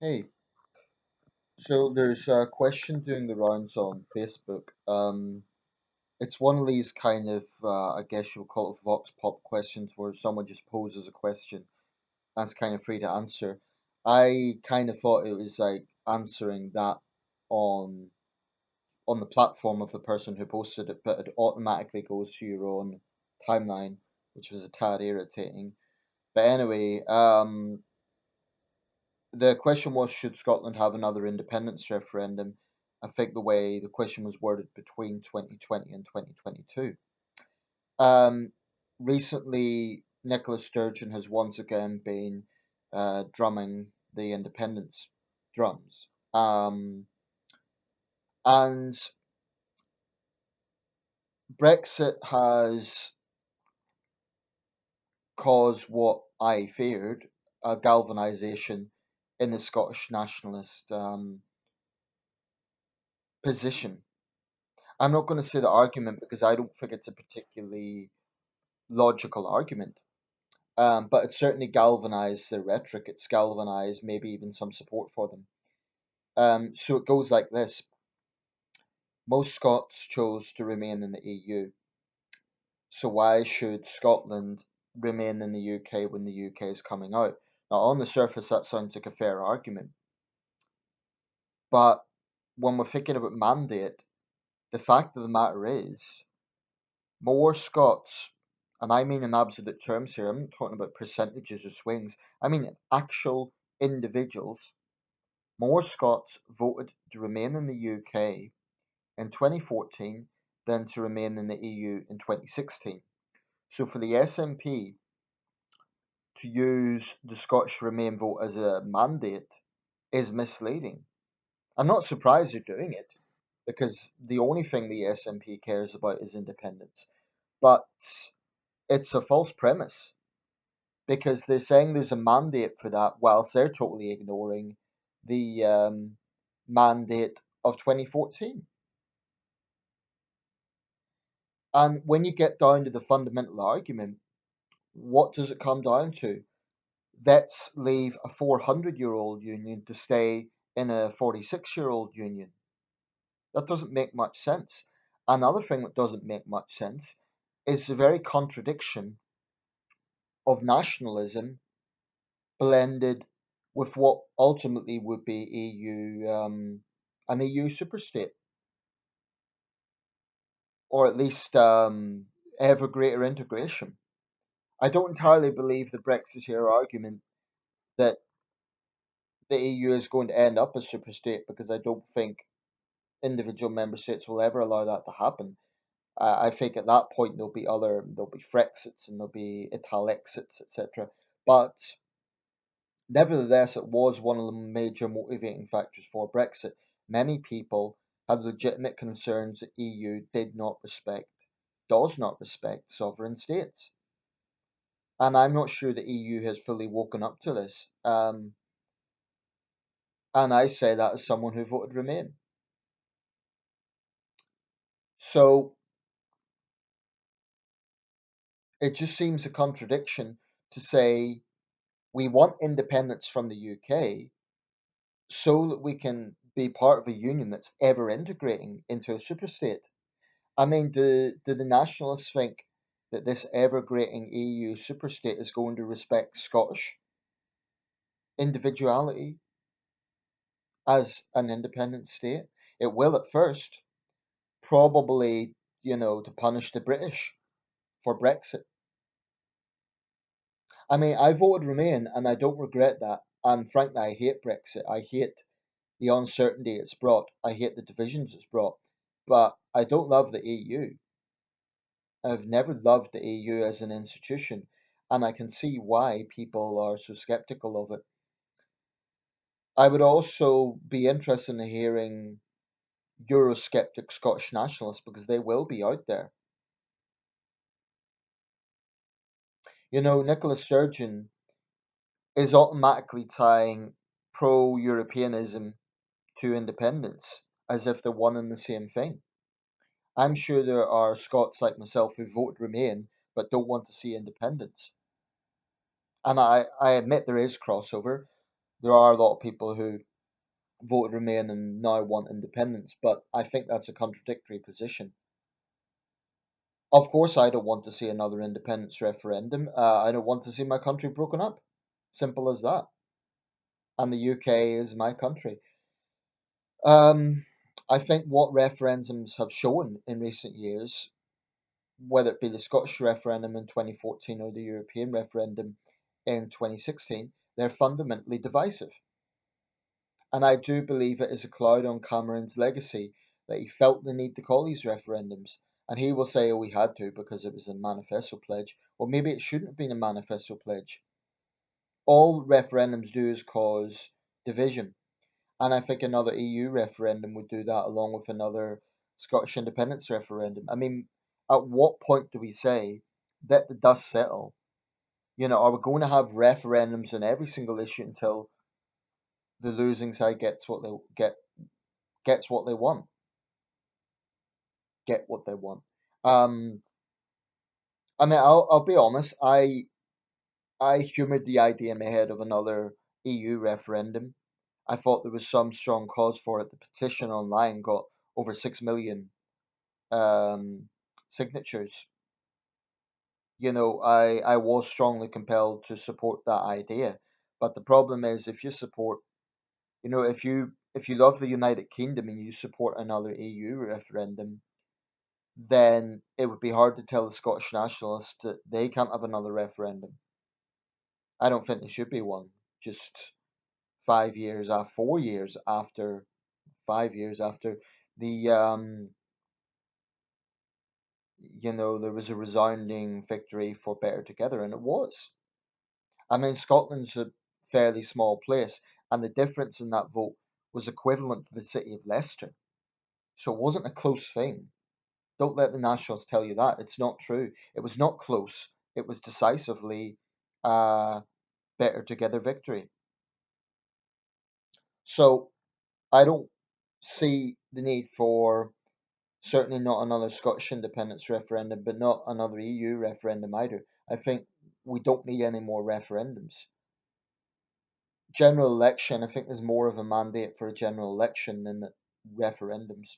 Hey, so there's a question doing the rounds on Facebook. It's one of these kind of, I guess you'll call it vox pop questions where someone just poses a question and it's kind of free to answer. I kind of thought it was like answering that on on the platform of the person who posted it, but it automatically goes to your own timeline, which was a tad irritating. But anyway, the question was, should Scotland have another independence referendum? I think the way the question was worded between 2020 and 2022. Um, Recently, Nicola Sturgeon has once again been drumming the independence drums. And Brexit has caused what I feared a galvanisation in the Scottish nationalist position. I'm not going to say the argument because I don't think it's a particularly logical argument. But it certainly galvanized their rhetoric. It's galvanized maybe even some support for them. So it goes like this: most Scots chose to remain in the EU. So why should Scotland remain in the UK when the UK is coming out? Now, on the surface, that sounds like a fair argument. But when we're thinking about mandate, the fact of the matter is more Scots, and I mean in absolute terms here, I'm not talking about percentages or swings, I mean actual individuals, more Scots voted to remain in the UK in 2014 than to remain in the EU in 2016. So for the SNP to use the Scottish Remain vote as a mandate is misleading. I'm not surprised they're doing it because the only thing the SNP cares about is independence. But it's a false premise because they're saying there's a mandate for that, whilst they're totally ignoring the mandate of 2014. And when you get down to the fundamental argument, what does it come down to? Let's leave a 400-year-old union to stay in a 46-year-old union. That doesn't make much sense. Another thing that doesn't make much sense is the very contradiction of nationalism blended with what ultimately would be an EU superstate, or at least ever greater integration. I don't entirely believe the Brexiteer argument that the EU is going to end up a superstate because I don't think individual member states will ever allow that to happen. I think at that point there'll be Frexits and there'll be Italexits, etc. But nevertheless, it was one of the major motivating factors for Brexit. Many people had legitimate concerns that EU does not respect sovereign states. And I'm not sure the EU has fully woken up to this. And I say that as someone who voted Remain. So it just seems a contradiction to say we want independence from the UK so that we can be part of a union that's ever integrating into a superstate. I mean, do the nationalists think that this ever-grating EU superstate is going to respect Scottish individuality as an independent state? It will at first, probably, to punish the British for Brexit. I mean, I voted Remain and I don't regret that. And frankly, I hate Brexit. I hate the uncertainty it's brought. I hate the divisions it's brought. But I don't love the EU. I've never loved the EU as an institution, and I can see why people are so skeptical of it. I would also be interested in hearing Eurosceptic Scottish nationalists because they will be out there. Nicola Sturgeon is automatically tying pro Europeanism to independence as if they're one and the same thing. I'm sure there are Scots like myself who vote Remain but don't want to see independence. And I admit there is crossover, there are a lot of people who voted Remain and now want independence, but I think that's a contradictory position. Of course, I don't want to see another independence referendum. I don't want to see my country broken up. Simple as that. And the UK is my country. Um, I think what referendums have shown in recent years, whether it be the Scottish referendum in 2014 or the European referendum in 2016, they're fundamentally divisive. And I do believe it is a cloud on Cameron's legacy that he felt the need to call these referendums. And he will say, oh, we had to because it was a manifesto pledge. Well, maybe it shouldn't have been a manifesto pledge. All referendums do is cause division. And I think another EU referendum would do that along with another Scottish independence referendum. I mean, at what point do we say, let the dust settle? You know, are we going to have referendums on every single issue until the losing side gets what they want? Get what they want. Um, I mean, I'll be honest. I humoured the idea in my head of another EU referendum. I thought there was some strong cause for it. The petition online got over 6 million signatures. You know, I was strongly compelled to support that idea. But the problem is, if you support, you know, if you love the United Kingdom and you support another EU referendum, then it would be hard to tell the Scottish Nationalists that they can't have another referendum. I don't think there should be one. Just 5 years after, 4 years after, 5 years after the you know, there was a resounding victory for Better Together, and it was. I mean, Scotland's a fairly small place, and the difference in that vote was equivalent to the city of Leicester. So it wasn't a close thing. Don't let the Nationals tell you that. It's not true. It was not close. It was decisively a Better Together victory. So I don't see the need for certainly not another Scottish independence referendum, but not another EU referendum either. I think we don't need any more referendums. General election, I think there's more of a mandate for a general election than the referendums.